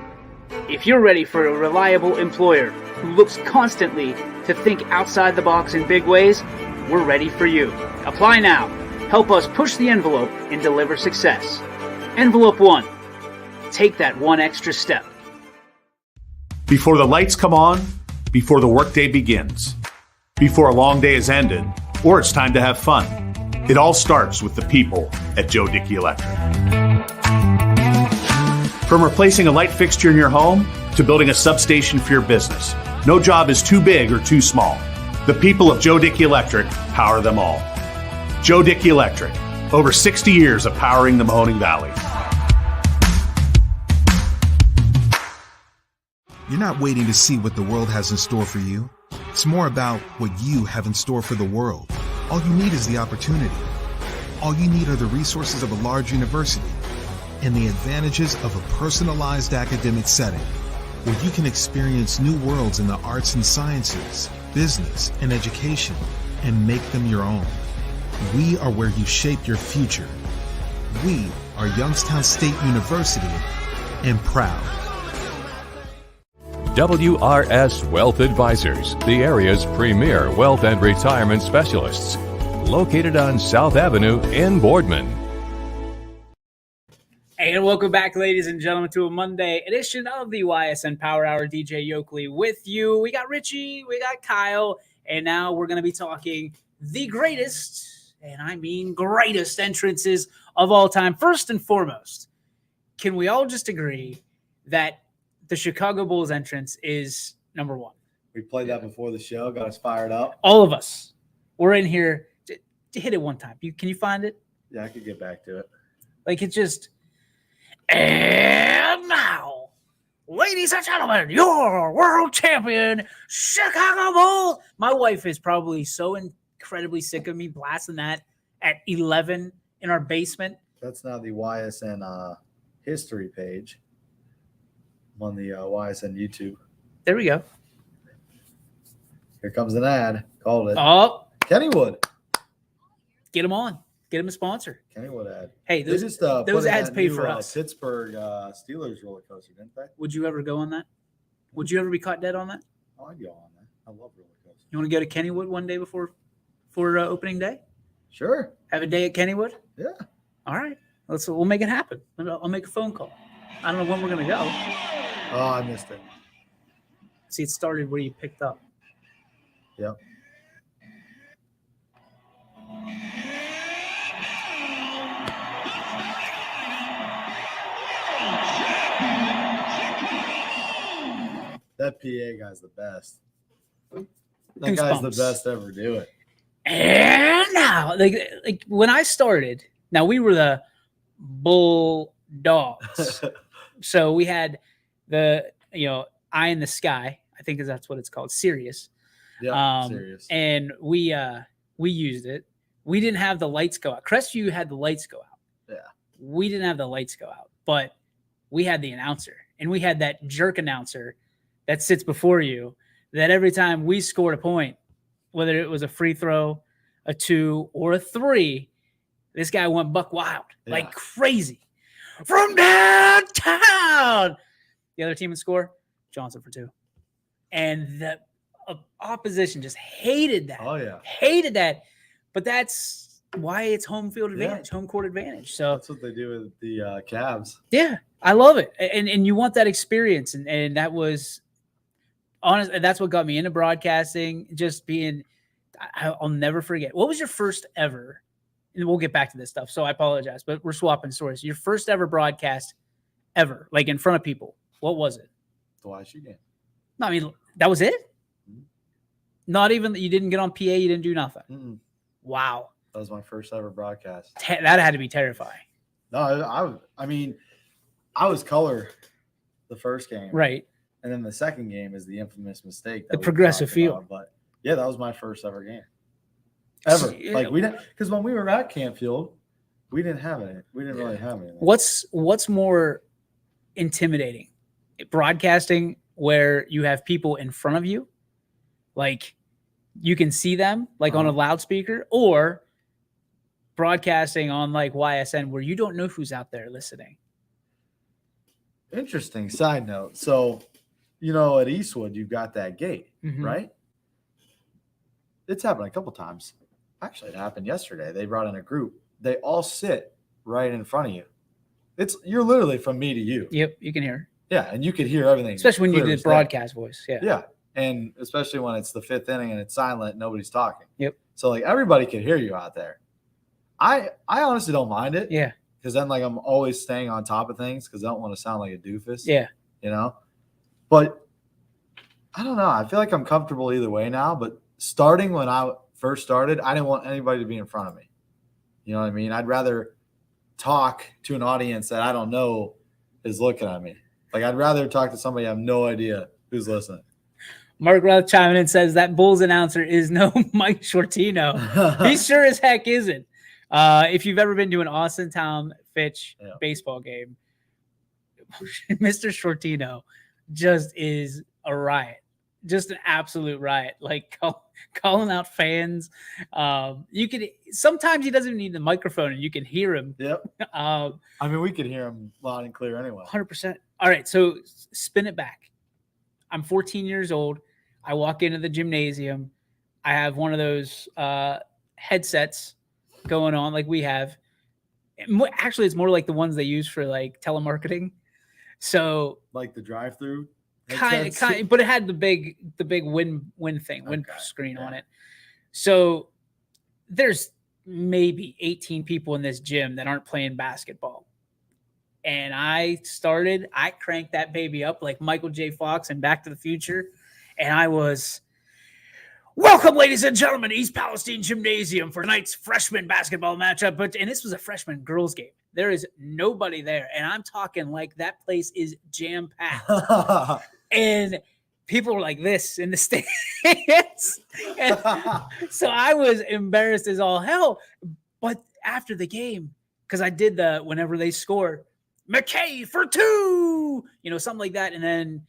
If you're ready for a reliable employer who looks constantly to think outside the box in big ways, we're ready for you. Apply now. Help us push the envelope and deliver success. Envelope 1. Take that one extra step. Before the lights come on, before the workday begins, before a long day is ended, or it's time to have fun. It all starts with the people at Joe Dickey Electric. From replacing a light fixture in your home to building a substation for your business, no job is too big or too small. The people of Joe Dickey Electric power them all. Joe Dickey Electric, over 60 years of powering the Mahoning Valley. You're not waiting to see what the world has in store for you. It's more about what you have in store for the world. All you need is the opportunity. All you need are the resources of a large university and the advantages of a personalized academic setting where you can experience new worlds in the arts and sciences, business, and education and make them your own. We are where you shape your future. We are Youngstown State University and proud. WRS Wealth Advisors, the area's premier wealth and retirement specialists. Located on South Avenue in Boardman. And welcome back, ladies and gentlemen, to a Monday edition of the YSN Power Hour. DJ Yoakley with you. We got Richie, we got Kyle, and now we're going to be talking the greatest, and I mean greatest entrances of all time. First and foremost, can we all just agree that the Chicago Bulls entrance is number 1? We played that before the show, got us fired up. All of us. We're in here to hit it one time. Can you find it? Yeah, I could get back to it. Like it just. And now, ladies and gentlemen, your world champion, Chicago Bulls. My wife is probably so incredibly sick of me blasting that at 11 in our basement. That's now the YSN history page on the YSN YouTube. There we go. Here comes an ad. Called it. Oh, Kennywood. Get him on. Get him a sponsor. Kennywood ad. Hey, those ads pay for us. Pittsburgh Steelers roller coaster, didn't they? Would you ever go on that? Would you ever be caught dead on that? Oh, I'd go on that. I love roller coasters. You want to go to Kennywood one day before opening day? Sure. Have a day at Kennywood? Yeah. All right. We'll make it happen. I'll make a phone call. I don't know when we're going to go. Oh, I missed it. See, it started where you picked up. Yep. That PA guy's the best. That guy's the Goosebumps. best to ever do it. And now, like when I started, now we were the Bulldogs. So we had the, eye in the sky. I think that's what it's called. Sirius. Yeah, serious. And we used it. We didn't have the lights go out. Crestview had the lights go out. Yeah. We didn't have the lights go out, but we had the announcer, and we had that jerk announcer that sits before you that every time we scored a point, whether it was a free throw, a 2 or a 3, this guy went buck wild like crazy from downtown. The other team would score, Johnson for 2. And the opposition just hated that. Oh, yeah. Hated that. But that's why it's home field advantage, home court advantage. So that's what they do with the Cavs. Yeah, I love it. And you want that experience. And that was honest. That's what got me into broadcasting, just being, I'll never forget. What was your first ever, and we'll get back to this stuff, so I apologize, but we're swapping stories. Your first ever broadcast ever, like in front of people. What was it? The YSU game. No, I mean, that was it? Not even, you didn't get on PA, you didn't do nothing? Mm-mm. Wow. That was my first ever broadcast. That had to be terrifying. No, I mean, I was color the first game. Right. And then the second game is the infamous mistake. The progressive field. But yeah, that was my first ever game. Ever. Yeah. Like we didn't, because when we were at Camp Field, we didn't have it. We didn't really have anything. What's more intimidating? Broadcasting where you have people in front of you, like you can see them like on a loudspeaker, or broadcasting on like YSN where you don't know who's out there listening? Interesting side note. So, at Eastwood, you've got that gate, right? It's happened a couple times. Actually, it happened yesterday. They brought in a group. They all sit right in front of you. You're literally from me to you. Yep, you can hear. Yeah, and you could hear everything. Especially when you did broadcast voice. Yeah. Yeah. And especially when it's the 5th inning and it's silent, nobody's talking. Yep. So like everybody can hear you out there. I honestly don't mind it. Yeah. Because then like I'm always staying on top of things because I don't want to sound like a doofus. Yeah. But I don't know. I feel like I'm comfortable either way now. But starting when I first started, I didn't want anybody to be in front of me. You know what I mean? I'd rather talk to an audience that I don't know is looking at me. Like I'd rather talk to somebody I have no idea who's listening. Mark Roth chiming in says that Bulls announcer is no Mike Shortino. He sure as heck isn't. If you've ever been to an Austin Town Fitch baseball game, Mr. Shortino just is a riot, just an absolute riot. Like calling out fans. You could sometimes he doesn't even need the microphone, and you can hear him. Yep. I mean, we could hear him loud and clear anyway. 100%. All right, so spin it back. I'm 14 years old. I walk into the gymnasium. I have one of those headsets going on like we have. Actually, it's more like the ones they use for like telemarketing. So like the drive-through, kind of, but it had the big wind screen on it. So there's maybe 18 people in this gym that aren't playing basketball. And I cranked that baby up like Michael J. Fox and Back to the Future. And I was, welcome, ladies and gentlemen, East Palestine Gymnasium for tonight's freshman basketball matchup. And this was a freshman girls game. There is nobody there. And I'm talking like that place is jam-packed. And people were like this in the stands. So I was embarrassed as all hell. But after the game, because I did whenever they scored, McKay for 2, something like that. And then,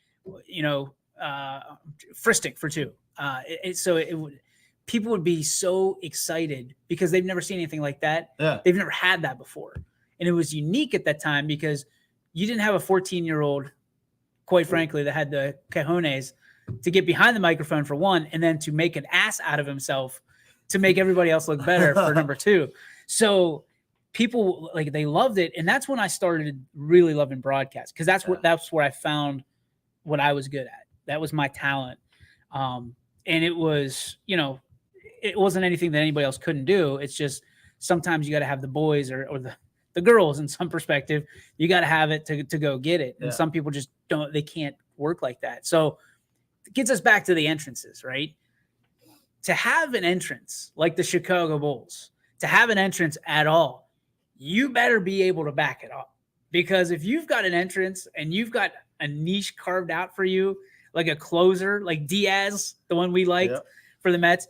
Fristic for 2. People would be so excited because they've never seen anything like that. Yeah. They've never had that before. And it was unique at that time because you didn't have a 14-year-old, quite frankly, that had the cojones to get behind the microphone for one, and then to make an ass out of himself to make everybody else look better for number 2. So people they loved it. And that's when I started really loving broadcast, because that's where I found what I was good at. That was my talent. And it was, you know, it wasn't anything that anybody else couldn't do. It's just sometimes you got to have the boys or the girls in some perspective. You got to have it to go get it. And some people just don't, they can't work like that. So it gets us back to the entrances, right? To have an entrance like the Chicago Bulls, to have an entrance at all, you better be able to back it up. Because if you've got an entrance and you've got a niche carved out for you, like a closer, like Diaz, the one we liked for the Mets,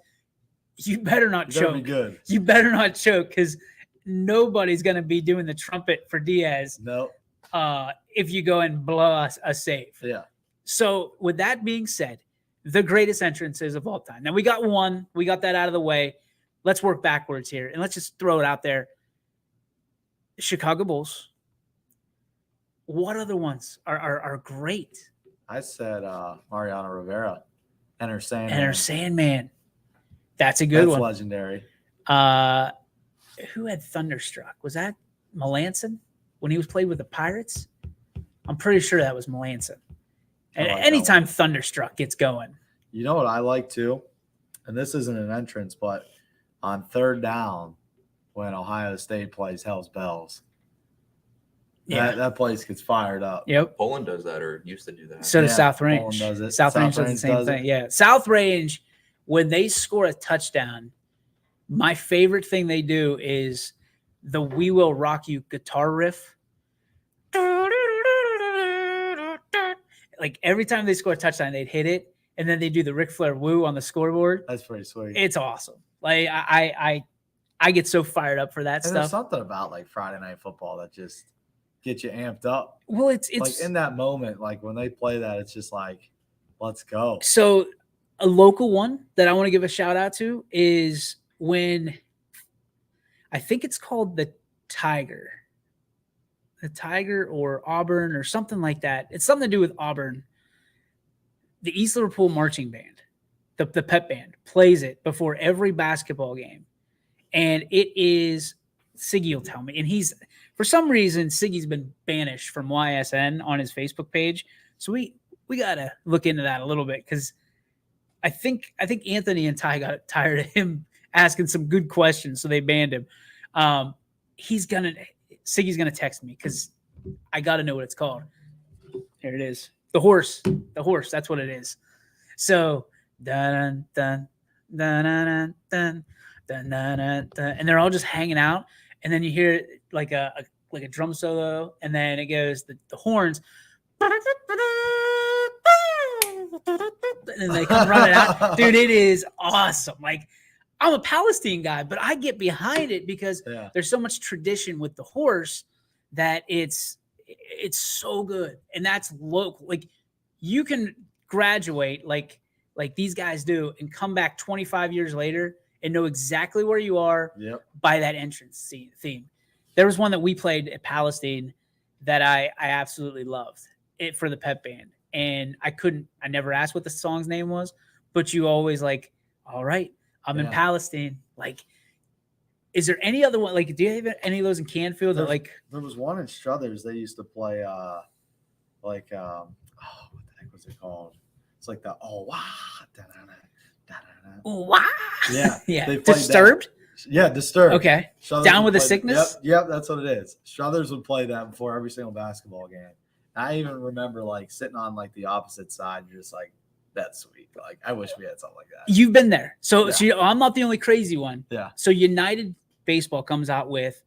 you better not choke. Be good. You better not choke, because nobody's going to be doing the trumpet for Diaz. No. If you go and blow a save. Yeah. So with that being said, the greatest entrances of all time. Now we got one. We got that out of the way. Let's work backwards here, and let's just throw it out there. Chicago Bulls. What other ones are great? I said Mariano Rivera, Enter Sandman. Enter Sandman. That's a good one. That's legendary. Who had Thunderstruck? Was that Melanson when he was played with the Pirates? I'm pretty sure that was Melanson. And like anytime Thunderstruck gets going. You know what I like too? And this isn't an entrance, but on third down, when Ohio State plays Hell's Bells, that place gets fired up. Yep. Poland does that, or used to do that. So does South Range. Poland does it. South Range does the same thing. Yeah. South Range, when they score a touchdown, my favorite thing they do is the We Will Rock You guitar riff. Like every time they score a touchdown, they'd hit it, and then they do the Ric Flair woo on the scoreboard. That's pretty sweet. It's awesome. Like I get so fired up for that and stuff. There's something about like Friday Night Football that just gets you amped up. Well, it's like in that moment, like when they play that, it's just like, let's go. So a local one that I want to give a shout out to is when I think it's called the Tiger or Auburn or something like that. It's something to do with Auburn. The East Liverpool marching band, the pep band, plays it before every basketball game. And it is, Siggy will tell me, and for some reason, Siggy's been banished from YSN on his Facebook page. So we got to look into that a little bit, because I think Anthony and Ty got tired of him asking some good questions, so they banned him. Siggy's gonna text me, because I got to know what it's called. Here it is. The horse. That's what it is. So dun dun dun dun dun dun dun dun, and they're all just hanging out, and then you hear like a drum solo, and then it goes the horns, and then they come running out. Dude, it is awesome. Like, I'm a Palestine guy, but I get behind it because there's so much tradition with the horse that it's so good. And that's local. Like, you can graduate like these guys do and come back 25 years later and know exactly where you are by that entrance theme. There was one that we played at Palestine that I absolutely loved it for the pep band. And I never asked what the song's name was, but you always like, all right, I'm in Palestine. Like, is there any other one? Like, do you have any of those in Canfield? There was one in Struthers. They used to play what the heck was it called? It's like the yeah. Disturbed. Yeah, Disturbed. Okay. Struthers Down with the Sickness. Yep, that's what it is. Struthers would play that before every single basketball game. I even remember like sitting on like the opposite side, just like, that's sweet. Like, I wish we had something like that. You've been there. So I'm not the only crazy one. Yeah. So United Baseball comes out with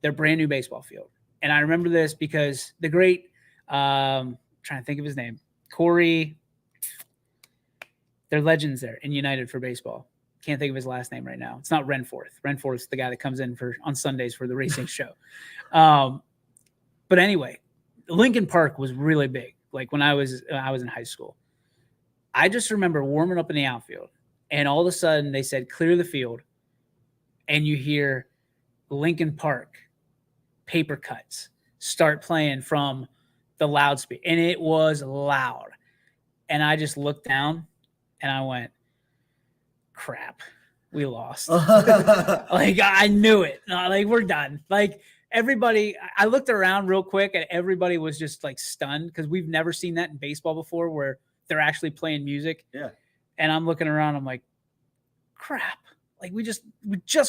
their brand new baseball field. And I remember this because the great, trying to think of his name, Corey, they're legends there in United for baseball. Can't think of his last name right now. It's not Renforth. Renforth's the guy that comes in on Sundays for the racing show. But anyway, Lincoln Park was really big. Like when I was in high school, I just remember warming up in the outfield, and all of a sudden they said, clear the field. And you hear Lincoln Park paper cuts start playing from the loudspeaker, and it was loud. And I just looked down and I went, crap, we lost. Like, I knew it. Like, we're done. Like, everybody, I looked around real quick and everybody was just like stunned, because we've never seen that in baseball before, where they're actually playing music. Yeah. And I'm looking around, I'm like, crap. Like we just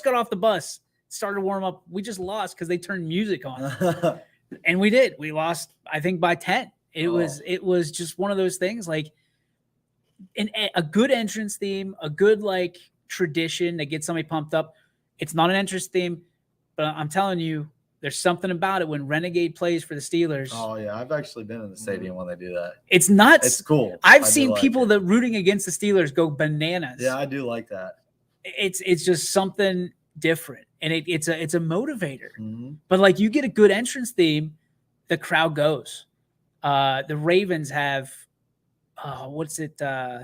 got off the bus, started to warm up. We just lost because they turned music on. And we did. We lost, I think, by 10. It was just one of those things, like a good entrance theme, a good like tradition that gets somebody pumped up. It's not an entrance theme, but I'm telling you, there's something about it when Renegade plays for the Steelers. Oh yeah, I've actually been in the stadium when they do that. It's nuts. It's cool. I've seen people that rooting against the Steelers go bananas. Yeah, I do like that. It's just something different, and it's a motivator. Mm-hmm. But like you get a good entrance theme, the crowd goes. The Ravens have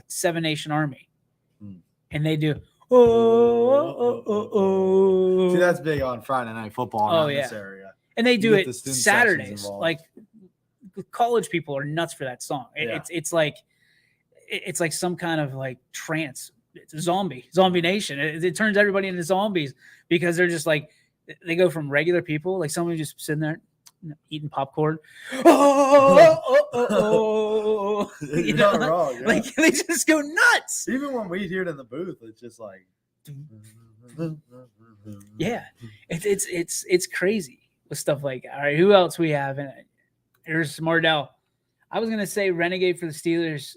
Seven Nation Army, and they do. See, that's big on Friday Night Football in this area. And they do it Saturdays. Like college people are nuts for that song. It's like some kind of like trance. It's a zombie nation. It turns everybody into zombies because they're just like, they go from regular people, like someone just sitting there eating popcorn. You know, not wrong, yeah. Like they just go nuts. Even when we hear it in the booth, it's just like, yeah, it's crazy with stuff like. All right, who else we have? And here's Mardell. I was gonna say Renegade for the Steelers,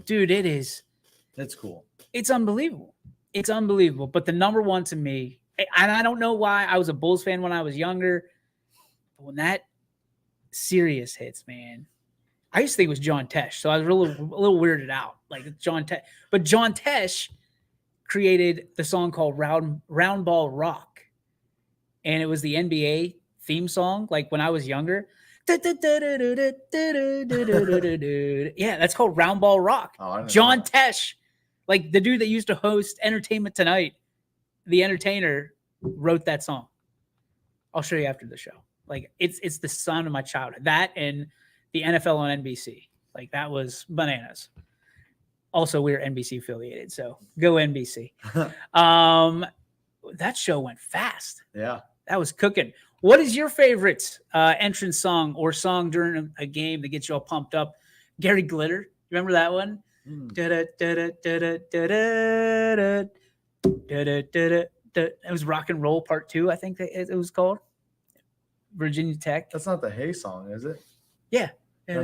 dude. It's cool. It's unbelievable. It's unbelievable. But the number one to me, and I don't know why. I was a Bulls fan when I was younger. But when that Sirius hits, man, I used to think it was John Tesh, so I was a little weirded out. Like John Tesh, but John Tesh created the song called Round Ball Rock, and it was the NBA theme song. Like when I was younger, yeah, that's called Round Ball Rock. John Tesh, like the dude that used to host Entertainment Tonight, the entertainer, wrote that song. I'll show you after the show. Like it's the son of my childhood. That and the NFL on NBC. Like that was bananas. Also, we're NBC affiliated, so go NBC. That show went fast. Yeah. That was cooking. What is your favorite entrance song or song during a game that gets you all pumped up? Gary Glitter. Remember that one? It was Rock and Roll Part 2, I think it was called. Virginia Tech. That's not the Hey song, is it? Yeah. Hey.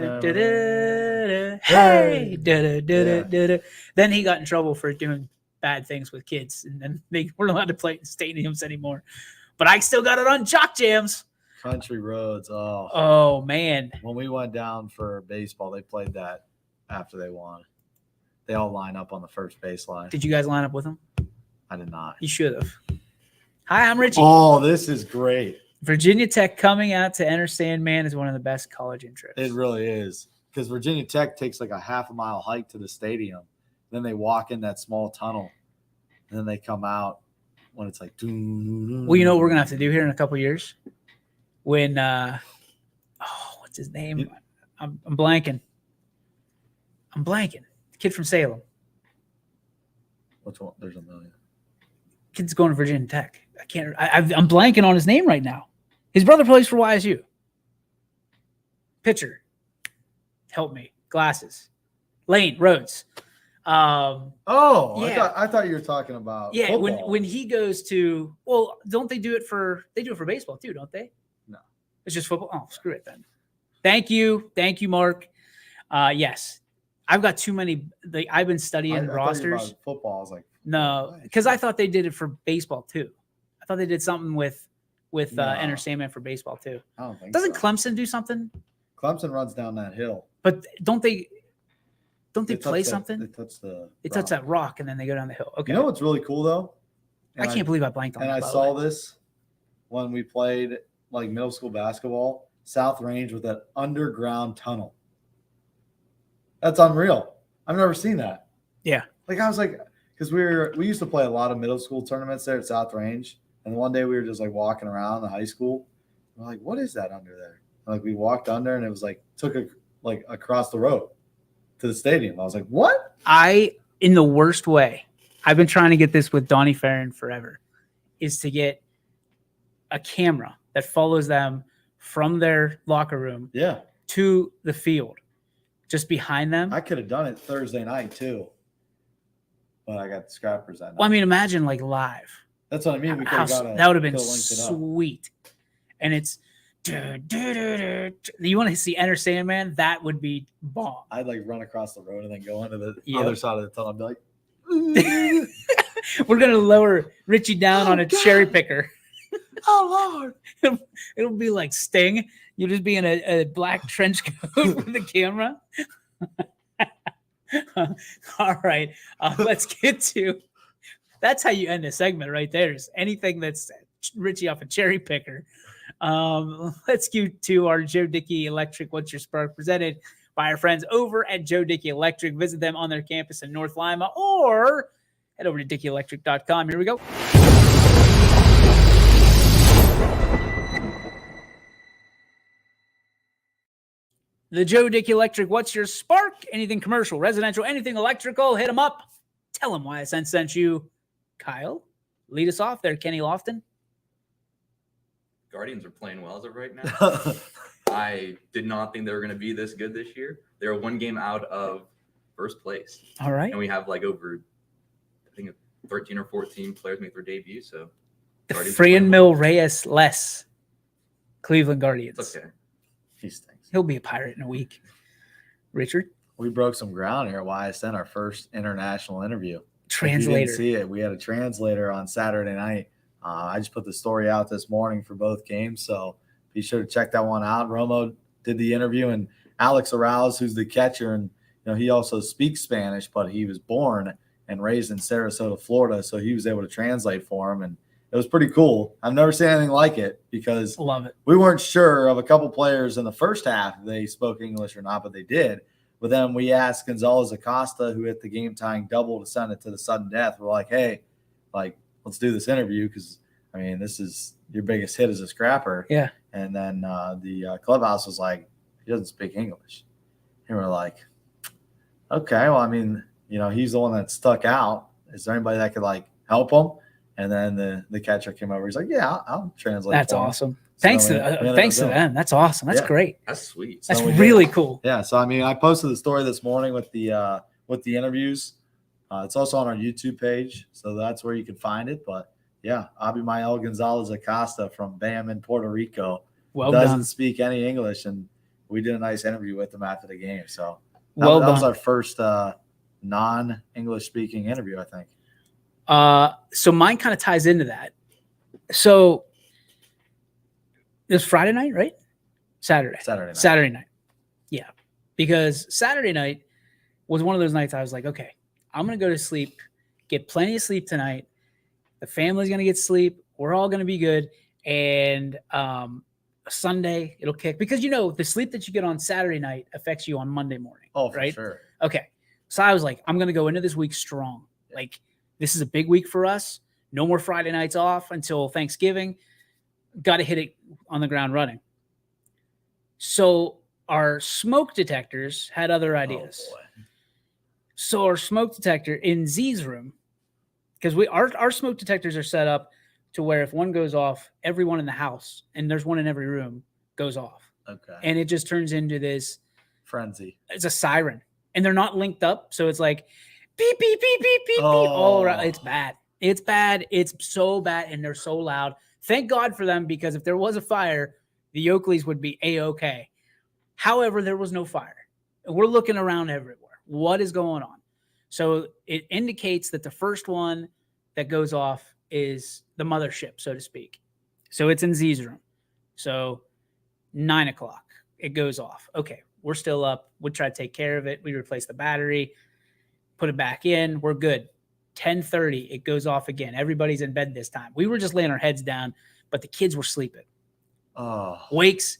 Then he got in trouble for doing bad things with kids, and then they weren't allowed to play in stadiums anymore. But I still got it on Jock Jams. Country Roads. Oh man. When we went down for baseball, they played that after they won. They all line up on the first baseline. Did you guys line up with them? I did not. You should have. Hi, I'm Richie. Oh, this is great. Virginia Tech coming out to Enter Sandman is one of the best college intros. It really is. Because Virginia Tech takes like a half a mile hike to the stadium. Then they walk in that small tunnel. And then they come out when it's like. Well, you know what we're going to have to do here in a couple years? When, what's his name? I'm blanking. The kid from Salem. Which one? There's a million. Kid's going to Virginia Tech. I'm blanking on his name right now. His brother plays for YSU. Pitcher. Help me. Glasses. Lane Rhodes. Yeah. I thought you were talking about football. when he goes to, don't they do it for baseball too, don't they? No. It's just football. Oh, screw it then. Thank you, Mark. Yes. I've got too many. I've been studying rosters. Football. I was like, no, because I thought they did it for baseball too. I thought they did something with Enter Sandman for baseball too. I don't think Doesn't so. Clemson do something? Clemson runs down that hill. But don't they play something? They touch that rock and then they go down the hill. Okay. You know what's really cool though? I can't believe I blanked on that. And I saw this when we played like middle school basketball, South Range with that underground tunnel. That's unreal. I've never seen that. Yeah. Like I was like, because we used to play a lot of middle school tournaments there at South Range. And one day we were just like walking around the high school. We're like, what is that under there? And like we walked under and it was like across the road to the stadium. I was like, what? In the worst way, I've been trying to get this with Donnie Farron forever, is to get a camera that follows them from their locker room to the field. just behind them. I could have done it Thursday night too, but I got the scrappers that night. Well, I mean, imagine like live. That's what I mean. We How, could have got that would have been linked it up. sweet. And it's you want to see Enter Sandman? That would be bomb. I'd like run across the road and then go into the Yep. other side of the tunnel and be like, We're gonna lower Richie down on a cherry picker. oh Lord. It'll be like Sting. You'll just be in a black trench coat with the camera. All right, let's get to. That's how you end a segment right there. Is anything that's Richie off a cherry picker. Let's get to our Joe Dickey Electric. What's your spark? Presented by our friends over at Joe Dickey Electric. Visit them on their campus in North Lima or head over to DickeyElectric.com. Here we go. The Joe Dickey Electric. What's your spark? Anything commercial, residential, anything electrical, hit them up. Tell them why I sent you. Kyle, lead us off there. Kenny Lofton. Guardians are playing well as of right now. I did not think they were going to be this good this year. They're one game out of first place. All right. And we have like over, I think, 13 or 14 players make their debut. So The Guardians are playing Frian Mill Reyes less Cleveland Guardians. well. Okay. He stinks. He'll be a Pirate in a week. Richard, We broke some ground here at YSN, our first international interview. If you translator. didn't see it. We had a translator on Saturday night. I just put the story out this morning for both games, so be sure to check that one out. Romo did the interview, and Alex Arouse, who's the catcher, and he also speaks Spanish, but he was born and raised in Sarasota, Florida, so he was able to translate for him, and it was pretty cool. I've never seen anything like it because Love it. we weren't sure of a couple players in the first half if they spoke English or not, but they did. But then we asked Gonzalez Acosta, who hit the game-tying double to send it to the sudden death. We're like, hey, let's do this interview because, I mean, this is your biggest hit as a scrapper. Yeah. And then the clubhouse was like, he doesn't speak English. And we're like, okay, well, I mean, he's the one that stuck out. Is there anybody that could, help him? And then the catcher came over. He's like, yeah, I'll translate. That's for him. awesome. So Thanks we ended to up them. That's awesome. That's Yeah. great. That's sweet. That's we did. really cool. Yeah, so I mean, I posted the story this morning with the interviews. It's also on our YouTube page, so that's where you can find it. But yeah, Abimael Gonzalez Acosta from Bam in Puerto Rico Well doesn't done. speak any English, and we did a nice interview with him after the game. So that, Well that was done. our first non-English speaking interview, I think. So mine kind of ties into that. So it was Friday night, right? Saturday night. Yeah. Because Saturday night was one of those nights I was like, okay, I'm going to go to sleep, get plenty of sleep tonight. The family's going to get sleep. We're all going to be good. And Sunday it'll kick because, the sleep that you get on Saturday night affects you on Monday morning. Oh, for right? sure. Okay. So I was like, I'm going to go into this week strong. Like, this is a big week for us. No more Friday nights off until Thanksgiving. Got to hit it on the ground running. So our smoke detectors had other ideas. Oh, boy. So our smoke detector in Z's room, because our smoke detectors are set up to where if one goes off, everyone in the house, and there's one in every room, goes off. Okay. And it just turns into this Frenzy. it's a siren, and they're not linked up, so it's like beep beep beep beep beep beep Oh. all around. It's bad. It's bad. It's so bad, and they're so loud. Thank God for them, because if there was a fire, the Oakleys would be A-okay. However, there was no fire. We're looking around everywhere. What is going on? So it indicates that the first one that goes off is the mothership, so to speak. So it's in Z's room. So 9:00, it goes off. Okay, we're still up. We try to take care of it. We replace the battery, put it back in. We're good. 10:30, it goes off again. Everybody's in bed this time. We were just laying our heads down, but the kids were sleeping. Oh. Wakes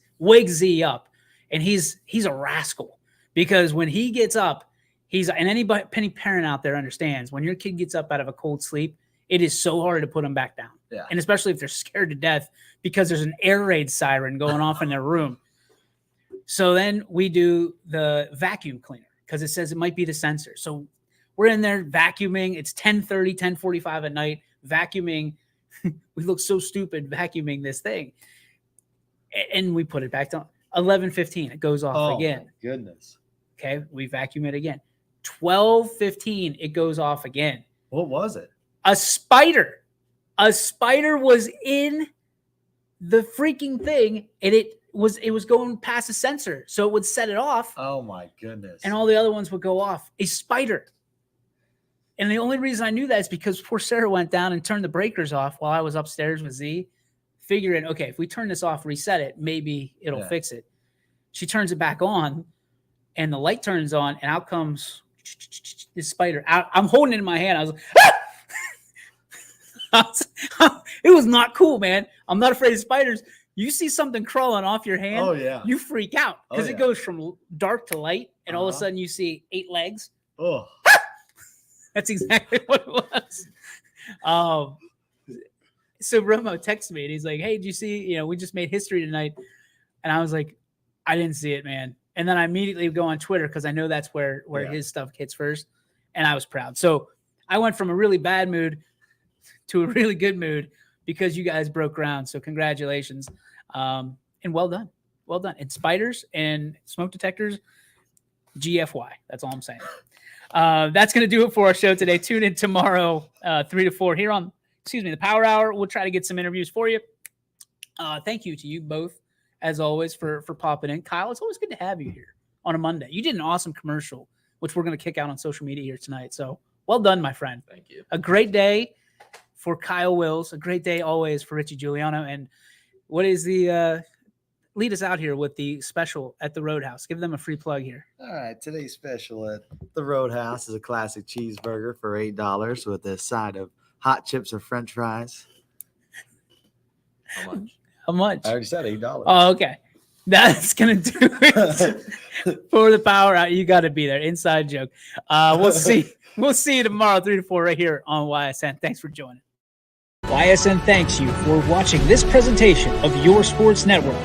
Z up, and he's a rascal, because when he gets up, and any parent out there understands, when your kid gets up out of a cold sleep, it is so hard to put them back down. Yeah. And especially if they're scared to death because there's an air raid siren going off in their room. So then we do the vacuum cleaner because it says it might be the sensor. So we're in there vacuuming. It's 10:30, 10:45 at night, vacuuming. We look so stupid vacuuming this thing. And we put it back down. 11:15, it goes off Oh, again. my goodness. Okay, we vacuum it again. 12:15, it goes off again. What was it? A spider. A spider was in the freaking thing, and it was going past a sensor, so it would set it off. Oh my goodness! And all the other ones would go off. A spider. And the only reason I knew that is because poor Sarah went down and turned the breakers off while I was upstairs with Z, figuring, okay, if we turn this off, reset it, maybe it'll fix it. She turns it back on, and the light turns on, and out comes this spider. I'm holding it in my hand. I was like, ah! It was not cool, man. I'm not afraid of spiders. You see something crawling off your hand, you freak out because it goes from dark to light, and all of a sudden you see 8 legs. Oh. That's exactly what it was. So Romo texted me and he's like, hey, did you see, we just made history tonight. And I was like, I didn't see it, man. And then I immediately go on Twitter because I know that's where his stuff hits first. And I was proud. So I went from a really bad mood to a really good mood because you guys broke ground. So congratulations. And well done. Well done. And spiders and smoke detectors, GFY. That's all I'm saying. That's going to do it for our show today. Tune in tomorrow, 3 to 4 here on, the Power Hour. We'll try to get some interviews for you. Thank you to you both, as always, for popping in. Kyle, it's always good to have you here on a Monday. You did an awesome commercial, which we're going to kick out on social media here tonight. So well done, my friend. Thank you. A great day for Kyle Wills. A great day always for Richie Giuliano. And what is the lead us out here with the special at the Roadhouse? Give them a free plug here. All right. Today's special at the Roadhouse is a classic cheeseburger for $8 with a side of hot chips or French fries. How much? How much? I already said $8. Oh, okay. That's going to do it for the Power Hour. You got to be there. Inside joke. We'll see. We'll see you tomorrow, 3 to 4, right here on YSN. Thanks for joining. YSN thanks you for watching this presentation of Your Sports Network.